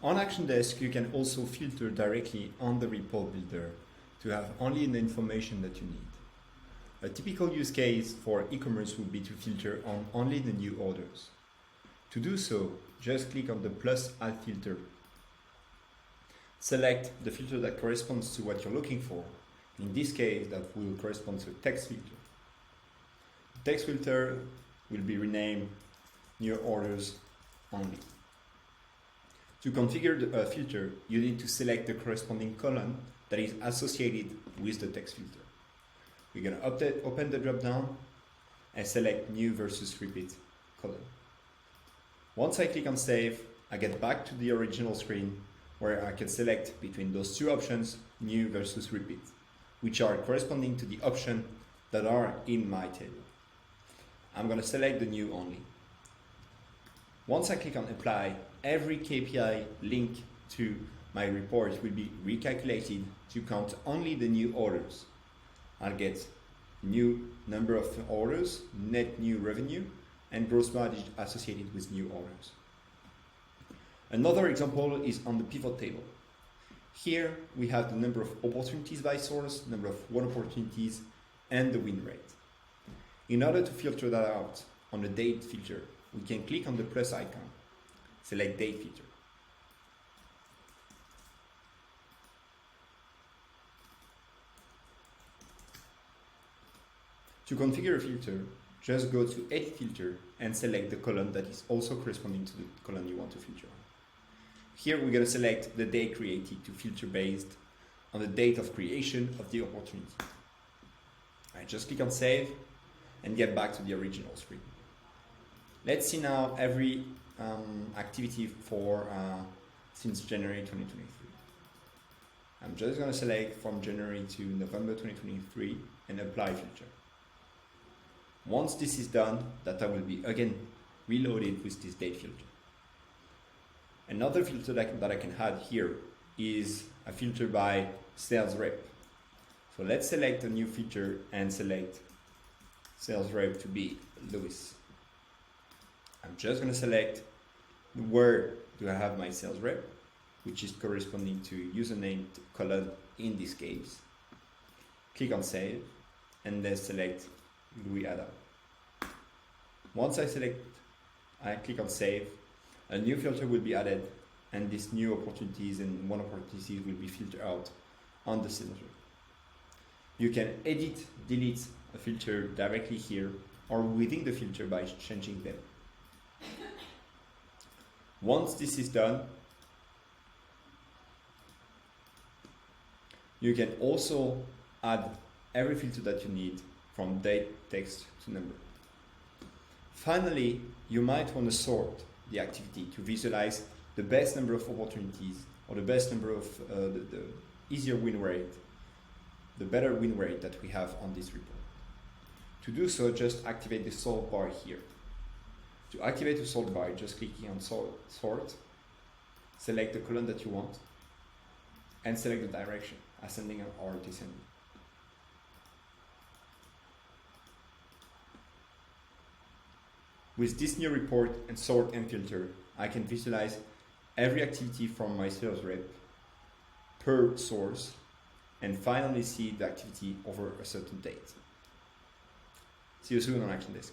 On Actiondesk, you can also filter directly on the report builder to have only the information that you need. A typical use case for e-commerce would be to filter on only the new orders. To do so, just click on the plus add filter. Select the filter that corresponds to what you're looking for. In this case, that will correspond to a text filter. The text filter will be renamed new orders only. To configure the filter, you need to select the corresponding column that is associated with the text filter. We're going to open the drop-down and select new versus repeat column. Once I click on save, I get back to the original screen where I can select between those two options, new versus repeat, which are corresponding to the option that are in my table. I'm going to select the new only. Once I click on apply, every KPI linked to my report will be recalculated to count only the new orders. I'll get new number of orders, net new revenue, and gross margin associated with new orders. Another example is on the pivot table. Here we have the number of opportunities by source, number of won opportunities, and the win rate. In order to filter that out on the date filter, we can click on the plus icon, select date filter. To configure a filter, just go to edit filter and select the column that is also corresponding to the column you want to filter on. Here we're going to select the date created to filter based on the date of creation of the opportunity. I just click on save and get back to the original screen. Let's see now every activity for since January 2023. I'm just going to select from January to November 2023 and apply filter. Once this is done, data will be again reloaded with this date filter. Another filter that I can add here is a filter by sales rep. So let's select a new filter and select sales rep to be Louis. I'm just going to select where do I have my sales rep, which is corresponding to username column in this case. Click on save and then select Louis Adam. Once I click on save, a new filter will be added and these new opportunities and won opportunities will be filtered out on the sales rep. You can edit, delete a filter directly here or within the filter by changing them. Once this is done, you can also add every filter that you need from date, text to number. Finally, you might want to sort the activity to visualize the best number of opportunities or the best number of the easier win rate, the better win rate that we have on this report. To do so, just activate the sort bar here. To activate the sort bar, just clicking on sort, select the column that you want, and select the direction, ascending or descending. With this new report and sort and filter, I can visualize every activity from my sales rep per source and finally see the activity over a certain date. See you soon on Actiondesk.